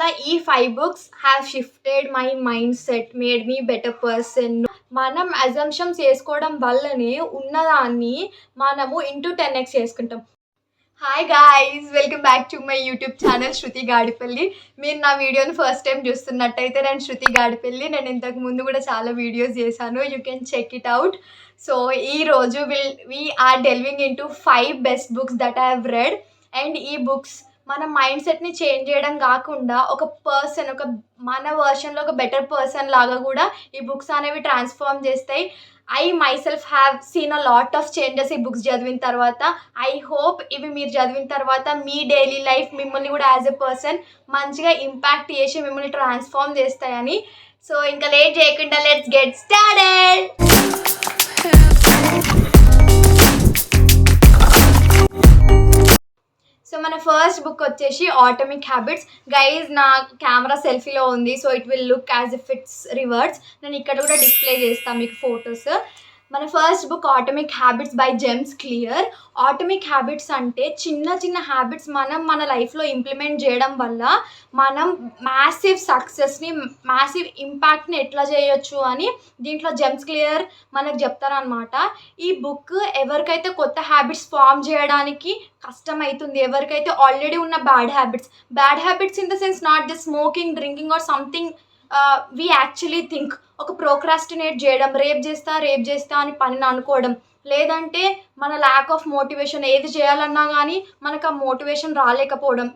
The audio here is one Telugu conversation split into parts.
ఈ 5 books have shifted my mindset, made me better person. మనం అజంప్షన్స్ చేసుకోవడం వల్లనే ఉన్నదాన్ని మనము ఇంటూ 10x చేసుకుంటాం. Hi guys, welcome back to my YouTube channel Shruti Gadipalli. మీరు నా వీడియోని ఫస్ట్ టైం చూస్తున్నట్టయితే నేను శృతి గాడిపల్లి. నేను ఇంతకు ముందు కూడా చాలా వీడియోస్ చేశాను, you can check it out. So ఈరోజు we are delving into 5 best books that I have read. And ఈ బుక్స్ మన మైండ్ సెట్ని చేంజ్ చేయడం కాకుండా ఒక పర్సన్, ఒక మన వర్షన్లో ఒక బెటర్ పర్సన్ లాగా కూడా ఈ బుక్స్ అనేవి ట్రాన్స్ఫార్మ్ చేస్తాయి. I myself have seen a lot of changes ఈ బుక్స్ చదివిన తర్వాత. ఐ హోప్ ఇవి మీరు చదివిన తర్వాత మీ డైలీ లైఫ్ మిమ్మల్ని కూడా యాజ్ ఎ పర్సన్ మంచిగా ఇంపాక్ట్ చేసి మిమ్మల్ని ట్రాన్స్ఫార్మ్ చేస్తాయని. సో ఇంకా లేట్ చేయకుండా లెట్స్ గెట్ స్టార్టెడ్. సో మన ఫస్ట్ బుక్ వచ్చేసి ఆటమిక్ హ్యాబిట్స్. గైజ్ నా కెమెరా సెల్ఫీలో ఉంది, so it will look as if it's reverse. నేను ఇక్కడ కూడా డిస్ప్లే చేస్తాను మీకు ఫొటోస్. మన first book atomic habits by James clear. Atomic habits అంటే చిన్న చిన్న హ్యాబిట్స్ మనం మన లైఫ్లో ఇంప్లిమెంట్ చేయడం వల్ల మనం మ్యాసివ్ సక్సెస్ని, మ్యాసివ్ ఇంపాక్ట్ని ఎట్లా చేయొచ్చు అని దీంట్లో జేమ్స్ క్లియర్ మనకు చెప్తారనమాట. ఈ బుక్ ఎవరికైతే కొత్త హ్యాబిట్స్ ఫామ్ చేయడానికి కష్టమవుతుంది, ఎవరికైతే ఆల్రెడీ ఉన్న bad habits in the sense not just smoking, drinking or something we actually think, ఒక ప్రోక్రాస్టినేట్ చేయడం, రేప్ చేస్తా అని పనిని అనుకోవడం, లేదంటే మన ల్యాక్ ఆఫ్ మోటివేషన్, ఏది చేయాలన్నా కానీ మనకు ఆ మోటివేషన్ రాలేకపోవడం.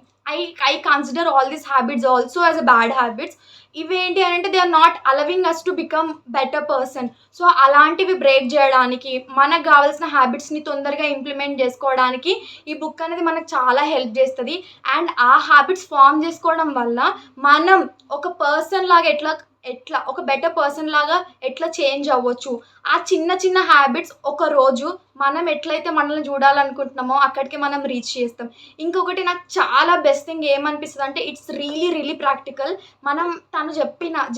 I consider all these habits also as a bad habits. ఇవేంటి అని అంటే they are not allowing us to become better person. So అలాంటివి బ్రేక్ చేయడానికి, మనకు కావాల్సిన హ్యాబిట్స్ని తొందరగా ఇంప్లిమెంట్ చేసుకోవడానికి ఈ బుక్ అనేది మనకు చాలా హెల్ప్ చేస్తుంది. అండ్ ఆ హ్యాబిట్స్ ఫామ్ చేసుకోవడం వల్ల మనం ఒక పర్సన్ లాగా ఎట్లా ఒక బెటర్ పర్సన్ లాగా ఎట్లా చేంజ్ అవ్వచ్చు. ఆ చిన్న చిన్న హ్యాబిట్స్ ఒక రోజు మనం ఎట్లయితే మనల్ని చూడాలనుకుంటున్నామో అక్కడికి మనం రీచ్ చేస్తాం. ఇంకొకటి నాకు చాలా బెస్ట్ థింగ్ ఏమనిపిస్తుంది అంటే ఇట్స్ రియలీ ప్రాక్టికల్. మనం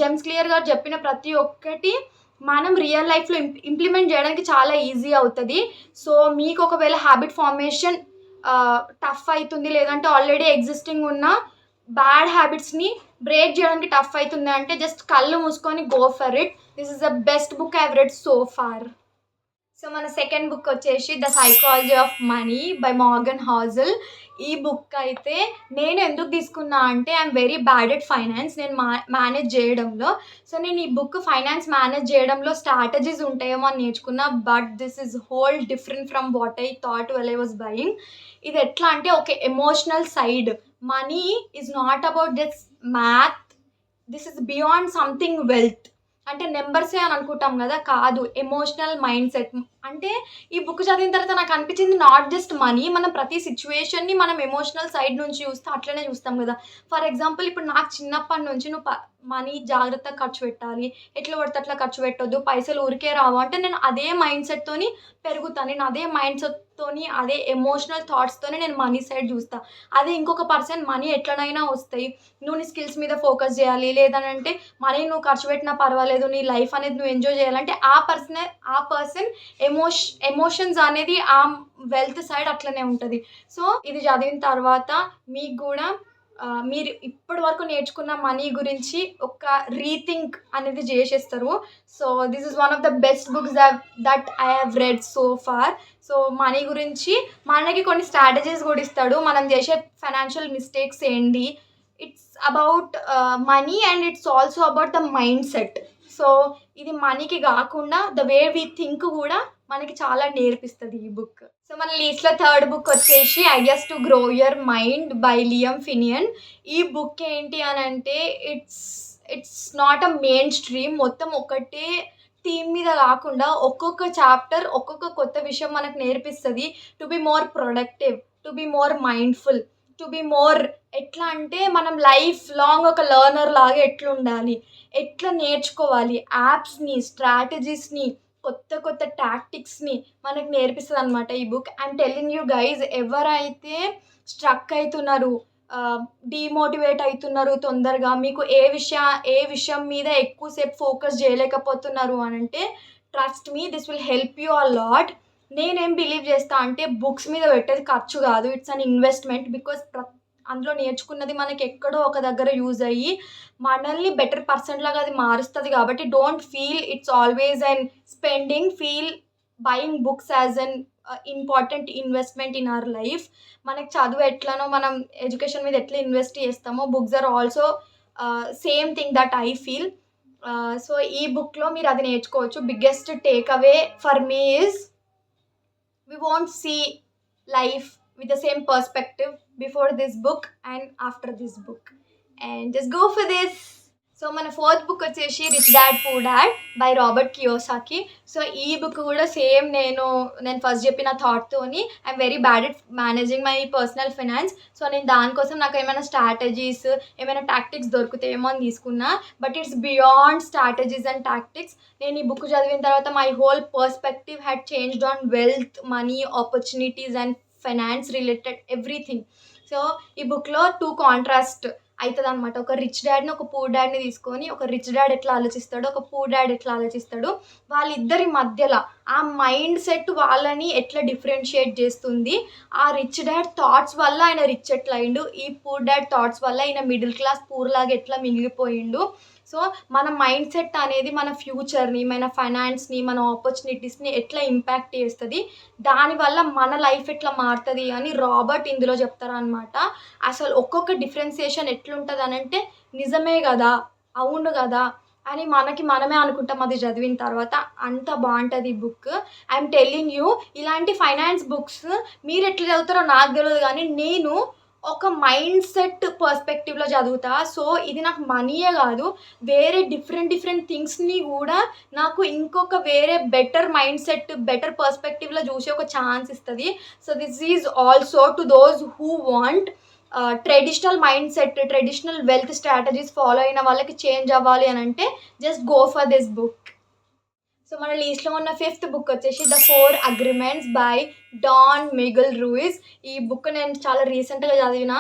జేమ్స్ క్లియర్ గారు చెప్పిన ప్రతి ఒక్కటి మనం రియల్ లైఫ్లో ఇంప్లిమెంట్ చేయడానికి చాలా ఈజీ అవుతుంది. సో మీకు ఒకవేళ హ్యాబిట్ ఫార్మేషన్ టఫ్ అవుతుంది, లేదంటే ఆల్రెడీ ఎగ్జిస్టింగ్ ఉన్న బ్యాడ్ హ్యాబిట్స్ని బ్రేక్ చేయడానికి టఫ్ అవుతుంది అంటే జస్ట్ కళ్ళు మూసుకొని go for it. This is the best book I have read so far. So మన సెకండ్ బుక్ వచ్చేసి the psychology of money by Morgan Housel. ఈ బుక్ అయితే నేను ఎందుకు తీసుకున్నా అంటే I'm very bad at finance, నేను మేనేజ్ చేయడంలో. సో నేను ఈ బుక్ ఫైనాన్స్ మేనేజ్ చేయడంలో స్ట్రాటజీస్ ఉంటాయేమో అని నేర్చుకున్నా. But this is whole different from what I thought well I was buying. ఇది ఎట్లా అంటే ఒక emotional side. Money is not about this math, this is beyond something wealth. అంటే నెంబర్సే అని అనుకుంటాం కదా, కాదు, ఎమోషనల్ మైండ్ సెట్. అంటే ఈ బుక్ చదివిన తర్వాత నాకు అనిపించింది నాట్ జస్ట్ మనీ, మనం ప్రతి సిచ్యువేషన్ని మనం ఎమోషనల్ సైడ్ నుంచి చూస్తే అట్లనే చూస్తాం కదా. ఫర్ ఎగ్జాంపుల్ ఇప్పుడు నాకు చిన్నప్పటి నుంచి నువ్వు మనీ జాగ్రత్తగా ఖర్చు పెట్టాలి, ఎట్లా పడితే అట్లా ఖర్చు పెట్టొద్దు, పైసలు ఊరికే రావు అంటే నేను అదే మైండ్ సెట్తోని పెరుగుతాను, నేను అదే మైండ్ సెట్తోని, అదే ఎమోషనల్ థాట్స్తోనే నేను మనీ సైడ్ చూస్తాను. అదే ఇంకొక పర్సన్ మనీ ఎట్లనైనా వస్తాయి, నువ్వు నీ స్కిల్స్ మీద ఫోకస్ చేయాలి, లేదనంటే మనీ నువ్వు ఖర్చు పెట్టినా పర్వాలేదు, నీ లైఫ్ అనేది నువ్వు ఎంజాయ్ చేయాలంటే ఆ పర్సన్ ఎమోషన్స్ అనేది ఆ వెల్త్ సైడ్ అట్లనే ఉంటుంది. సో ఇది చదివిన తర్వాత మీకు కూడా మీరు ఇప్పటి వరకు నేర్చుకున్న మనీ గురించి ఒక రీథింక్ అనేది చేసేస్తారు. So this is one of the best books that I have read so far. So money గురించి మనకి కొన్ని స్ట్రాటజీస్ కూడా ఇస్తాడు, మనం చేసే ఫైనాన్షియల్ మిస్టేక్స్ ఏంటి. It's about money and it's also about the mindset. So ఇది మనీకి కాకుండా ద వే వీ థింక్ కూడా మనకి చాలా నేర్పిస్తుంది ఈ బుక్. సో మన లిస్ట్లో థర్డ్ బుక్ వచ్చేసి ideas to grow your mind by Liam Finian. ఈ బుక్ ఏంటి అని అంటే it's not a mainstream, మొత్తం ఒకటే థీమ్ మీద కాకుండా ఒక్కొక్క చాప్టర్ ఒక్కొక్క కొత్త విషయం మనకు నేర్పిస్తుంది. To be more productive, to be more mindful, to be more ఎట్లా అంటే మనం లైఫ్ లాంగ్ ఒక లర్నర్ లాగా ఎట్లుండాలి, ఎట్లా నేర్చుకోవాలి, యాప్స్ని, స్ట్రాటజీస్ని, కొత్త టాక్టిక్స్ని మనకు నేర్పిస్తుంది అనమాట ఈ book. I'm telling you guys, ఎవరైతే స్ట్రక్ అవుతున్నారు, డీమోటివేట్ అవుతున్నారు తొందరగా, మీకు ఏ విషయం మీద ఎక్కువసేపు ఫోకస్ చేయలేకపోతున్నారు అని అంటే trust me, this will help you a lot. నేనేం బిలీవ్ చేస్తా అంటే బుక్స్ మీద పెట్టేది ఖర్చు కాదు, ఇట్స్ అన్ ఇన్వెస్ట్మెంట్. బికాస్ అందులో నేర్చుకున్నది మనకి ఎక్కడో ఒక దగ్గర యూజ్ అయ్యి మనల్ని బెటర్ పర్సన్ లాగా అది మారుస్తుంది. కాబట్టి don't feel it's always and spending, feel buying books as an important investment in our life. మనకి చదువు ఎట్లనో మనం ఎడ్యుకేషన్ మీద ఎట్లా ఇన్వెస్ట్ చేస్తామో books are also same thing that I feel. So ఈ బుక్లో మీరు అది నేర్చుకోవచ్చు. Biggest takeaway for me is we won't see life with the same perspective before this book and after this book, and just go for this. So మన ఫోర్త్ బుక్ వచ్చేసి rich dad poor dad by Robert Kiyosaki. So ఈ బుక్ కూడా సేమ్ నేను ఫస్ట్ చెప్పిన థాట్తోని I'm very bad at managing my personal finance. So నేను దానికోసం నాకు ఏమైనా స్ట్రాటజీస్ ఏమైనా టాక్టిక్స్ దొరుకుతాయేమో అని తీసుకున్నా. But it's beyond strategies and tactics. నేను ఈ బుక్ చదివిన తర్వాత my whole perspective had changed on wealth, money, opportunities and finance related everything. So ఈ బుక్లో 2 కాంట్రాస్ట్ అవుతుంది అనమాట. ఒక రిచ్ డాడ్ని ఒక పూర్ డాడ్ని తీసుకొని ఒక రిచ్ డాడ్ ఎట్లా ఆలోచిస్తాడు, ఒక పూర్ డాడ్ ఎట్లా ఆలోచిస్తాడు, వాళ్ళిద్దరి మధ్యలో ఆ మైండ్ సెట్ వాళ్ళని ఎట్లా డిఫరెన్షియేట్ చేస్తుంది. ఆ రిచ్ డాడ్ థాట్స్ వల్ల ఆయన రిచ్ ఎట్లా అయిండు, ఈ పూర్ డాడ్ థాట్స్ వల్ల ఆయన మిడిల్ క్లాస్ పూర్ లాగా ఎట్లా మిగిలిపోయిండు. సో మన మైండ్ సెట్ అనేది మన ఫ్యూచర్ని, మన ఫైనాన్స్ని, మన ఆపర్చునిటీస్ని ఎట్లా ఇంపాక్ట్ చేస్తుంది, దానివల్ల మన లైఫ్ ఎట్లా మారుతుంది అని రాబర్ట్ ఇందులో చెప్తారనమాట. అసలు ఒక్కొక్క డిఫరెన్సియేషన్ ఎట్లుంటుంది అని అంటే నిజమే కదా, అవును కదా అని మనమే అనుకుంటాం అది చదివిన తర్వాత. అంత బాగుంటుంది ఈ బుక్. ఐఎమ్ టెల్లింగ్ యూ, ఇలాంటి ఫైనాన్స్ బుక్స్ మీరు ఎట్లా చదువుతారో నాకు తెలియదు, కానీ నేను ఒక మైండ్ సెట్ పర్స్పెక్టివ్లో చదువుతా. సో ఇది నాకు మనీయే కాదు, వేరే డిఫరెంట్ థింగ్స్ని కూడా నాకు ఇంకొక వేరే బెటర్ మైండ్ సెట్, బెటర్ పర్స్పెక్టివ్లో చూసే ఒక ఛాన్స్ ఇస్తుంది. So this is also to those who want traditional mind set, traditional wealth strategies follow అయిన వాళ్ళకి చేంజ్ అవ్వాలి అని అంటే just go for this book. So మన లీస్ట్లో ఉన్న 5th బుక్ వచ్చేసి ద 4 అగ్రిమెంట్స్ బై డాన్ మిగల్ రూయిస్. ఈ బుక్ నేను చాలా రీసెంట్గా చదివిన.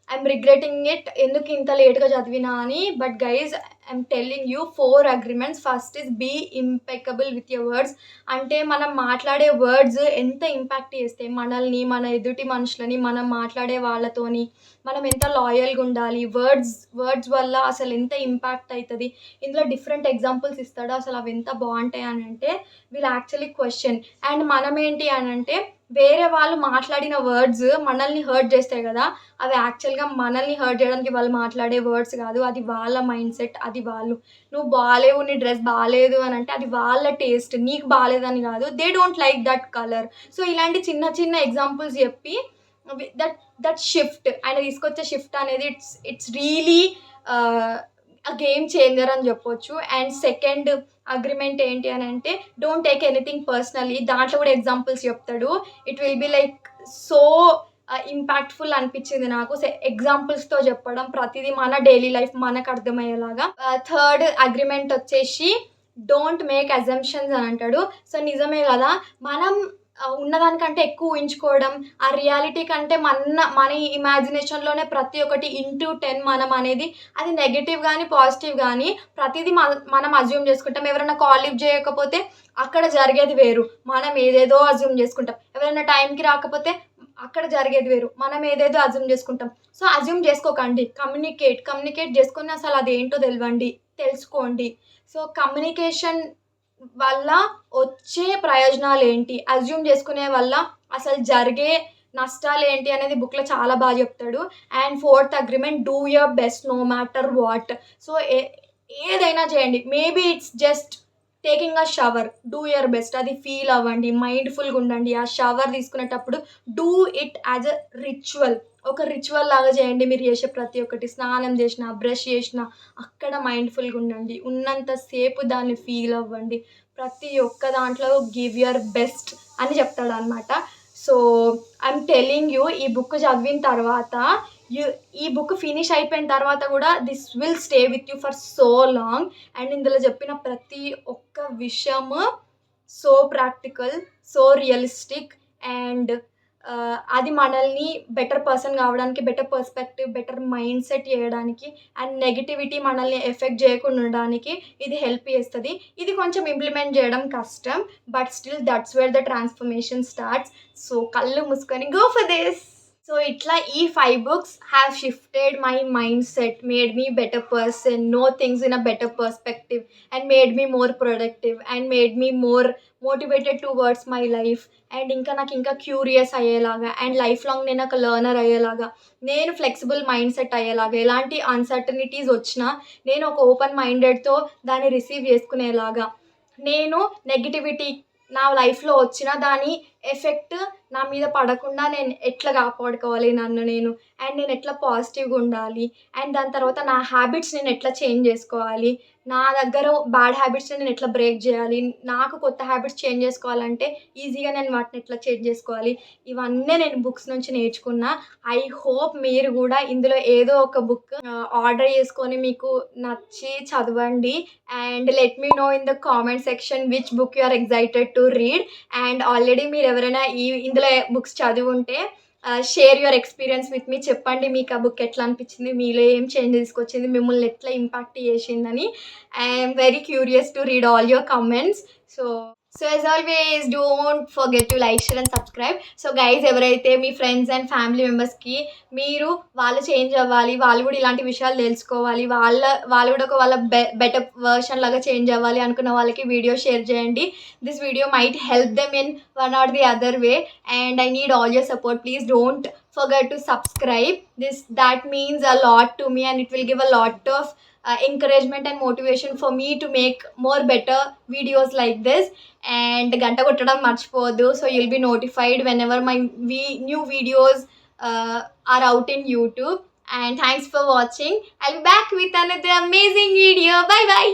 ఐఎమ్ రిగ్రెటింగ్ ఇట్, ఎందుకు ఇంత లేట్గా చదివినా అని. But guys I'm telling you 4 agreements. First is be impeccable with your words. అంటే మనం మాట్లాడే వర్డ్స్ ఎంత ఇంపాక్ట్ చేస్తాయి మనల్ని, మన ఎదుటి మనుషులని, మనం మాట్లాడే వాళ్ళతోని మనం ఎంత లాయల్గా ఉండాలి. వర్డ్స్ వల్ల అసలు ఎంత ఇంపాక్ట్ అవుతుంది. ఇందులో డిఫరెంట్ ఎగ్జాంపుల్స్ ఇస్తాడు. అసలు అవి ఎంత బాగుంటాయి అని అంటే వీళ్ళు యాక్చువల్లీ క్వశ్చన్. అండ్ మనం ఏంటి అని అంటే వేరే వాళ్ళు మాట్లాడిన వర్డ్స్ మనల్ని హర్ట్ చేస్తాయి కదా, అవి యాక్చువల్గా మనల్ని హర్ట్ చేయడానికి వాళ్ళు మాట్లాడే వర్డ్స్ కాదు, అది వాళ్ళ మైండ్ సెట్. అది వాళ్ళు, నువ్వు బాగాలేవు, నీ డ్రెస్ బాగాలేదు అని అంటే అది వాళ్ళ టేస్ట్, నీకు బాగాలేదని కాదు. They don't like that colour. So ఇలాంటి చిన్న ఎగ్జాంపుల్స్ చెప్పి దట్ షిఫ్ట్, ఆయన తీసుకొచ్చే షిఫ్ట్ అనేది ఇట్స్ రియలీ గేమ్ చేంజర్ అని చెప్పొచ్చు. అండ్ సెకండ్ అగ్రిమెంట్ ఏంటి అని అంటే డోంట్ టేక్ ఎనీథింగ్ పర్సనలీ. దాంట్లో కూడా ఎగ్జాంపుల్స్ చెప్తాడు. It will be like so impactful అనిపించింది నాకు ఎగ్జాంపుల్స్తో చెప్పడం, ప్రతిదీ మన డైలీ లైఫ్ మనకు అర్థమయ్యేలాగా. థర్డ్ అగ్రిమెంట్ వచ్చేసి డోంట్ మేక్ అజంప్షన్స్ అని అంటాడు. సో నిజమే కదా, మనం ఉన్నదానికంటే ఎక్కువ ఊహించుకోవడం, ఆ రియాలిటీ కంటే మన ఇమాజినేషన్లోనే ప్రతి ఒక్కటి ఇంటూ 10 మనం అనేది, అది నెగిటివ్ కానీ పాజిటివ్ కానీ ప్రతిదీ మనం అజ్యూమ్ చేసుకుంటాం. ఎవరైనా కాల్ లిఫ్ట్ చేయకపోతే అక్కడ జరిగేది వేరు, మనం ఏదేదో అజ్యూమ్ చేసుకుంటాం. ఎవరైనా టైంకి రాకపోతే అక్కడ జరిగేది వేరు, మనం ఏదేదో అజ్యూమ్ చేసుకుంటాం. సో అజ్యూమ్ చేసుకోకండి, కమ్యూనికేట్ చేసుకొని అసలు అదేంటో తెలుసుకోండి. సో కమ్యూనికేషన్ వల్ల వచ్చే ప్రయోజనాలు ఏంటి, అజ్యూమ్ చేసుకునే వల్ల అసలు జరిగే నష్టాలు ఏంటి అనేది బుక్లో చాలా బాగా చెప్తాడు. And 4th agreement, do your best no matter what. So ఏదైనా చేయండి, maybe it's just taking a shower, do your best, అది ఫీల్ అవ్వండి, మైండ్ఫుల్గా ఉండండి. ఆ షవర్ తీసుకునేటప్పుడు do it as a ritual, ఒక రిచువల్ లాగా చేయండి. మీరు చేసే ప్రతి ఒక్కటి, స్నానం చేసినా, బ్రష్ చేసినా అక్కడ మైండ్ఫుల్గా ఉండండి, ఉన్నంతసేపు దాన్ని ఫీల్ అవ్వండి. ప్రతి ఒక్క దాంట్లో గివ్ యువర్ బెస్ట్ అని చెప్తాడు అనమాట. సో ఐఎమ్ టెల్లింగ్ యూ, ఈ బుక్ చదివిన తర్వాత, ఈ బుక్ ఫినిష్ అయిపోయిన తర్వాత కూడా this will stay with you for so long. And ఇందులో చెప్పిన ప్రతి ఒక్క విషయము so practical, so realistic. And అది మనల్ని బెటర్ పర్సన్ కావడానికి, better perspective, better mind set చేయడానికి, అండ్ నెగిటివిటీ మనల్ని ఎఫెక్ట్ చేయకుండా ఉండడానికి ఇది హెల్ప్ చేస్తుంది. ఇది కొంచెం ఇంప్లిమెంట్ చేయడం కష్టం, but still that's where the transformation starts. So కళ్ళు మూసుకొని గో ఫర్ దిస్. సో ఇట్లా ఈ 5 books have shifted my mindset, made me better person, know things in a better perspective, and made me more productive and made me more motivated towards my life. And ఇంకా నాకు ఇంకా క్యూరియస్ అయ్యేలాగా అండ్ లైఫ్ లాంగ్ నేను ఒక లెర్నర్ అయ్యేలాగా, నేను ఫ్లెక్సిబుల్ మైండ్ సెట్ అయ్యేలాగా, ఎలాంటి అన్సర్టనిటీస్ వచ్చినా నేను ఒక ఓపెన్ మైండెడ్తో దాన్ని రిసీవ్ చేసుకునేలాగా, నేను నెగిటివిటీ నా లైఫ్లో వచ్చిన దాని ఎఫెక్ట్ నా మీద పడకుండా నేను ఎట్లా కాపాడుకోవాలి నన్ను నేను, అండ్ నేను ఎట్లా పాజిటివ్గా ఉండాలి, అండ్ దాని తర్వాత నా హ్యాబిట్స్ నేను ఎట్లా చేంజ్ చేసుకోవాలి, నా దగ్గర బ్యాడ్ హ్యాబిట్స్ని నేను ఎట్లా బ్రేక్ చేయాలి, నాకు కొత్త హ్యాబిట్స్ చేంజ్ చేసుకోవాలంటే ఈజీగా నేను వాటిని ఎట్లా చేంజ్ చేసుకోవాలి, ఇవన్నీ నేను బుక్స్ నుంచి నేర్చుకున్నా. ఐ హోప్ మీరు కూడా ఇందులో ఏదో ఒక బుక్ ఆర్డర్ చేసుకొని మీకు నచ్చి చదవండి. And let me know in the comment section which book you are excited to read. And already మీరు ఎవరైనా ఇందులో బుక్స్ చదివి ఉంటే share your experience with me. చెప్పండి మీకు ఆ బుక్ ఎట్లా అనిపించింది, మీలో ఏం చేంజ్ తీసుకొచ్చింది, మిమ్మల్ని ఎట్లా ఇంపాక్ట్ చేసిందని. I'm very curious to read all your comments. So as always don't forget to like, share and subscribe. So guys, ఎవరైతే మీ ఫ్రెండ్స్ అండ్ ఫ్యామిలీ మెంబర్స్కి మీరు వాళ్ళు చేంజ్ అవ్వాలి, వాళ్ళు కూడా ఇలాంటి విషయాలు తెలుసుకోవాలి, వాళ్ళు కూడా ఒక వాళ్ళ బెటర్ వర్షన్ లాగా చేంజ్ అవ్వాలి అనుకున్న వాళ్ళకి వీడియో షేర్ చేయండి. This video might help them in one or the other way and I need all your support. Please don't forget to subscribe. That means a lot to me and it will give a lot of encouragement and motivation for me to make more better videos like this. And ganta kottadam marchipodu, so you'll be notified whenever my new videos are out in YouTube. And thanks for watching. I'll be back with another amazing video. Bye bye.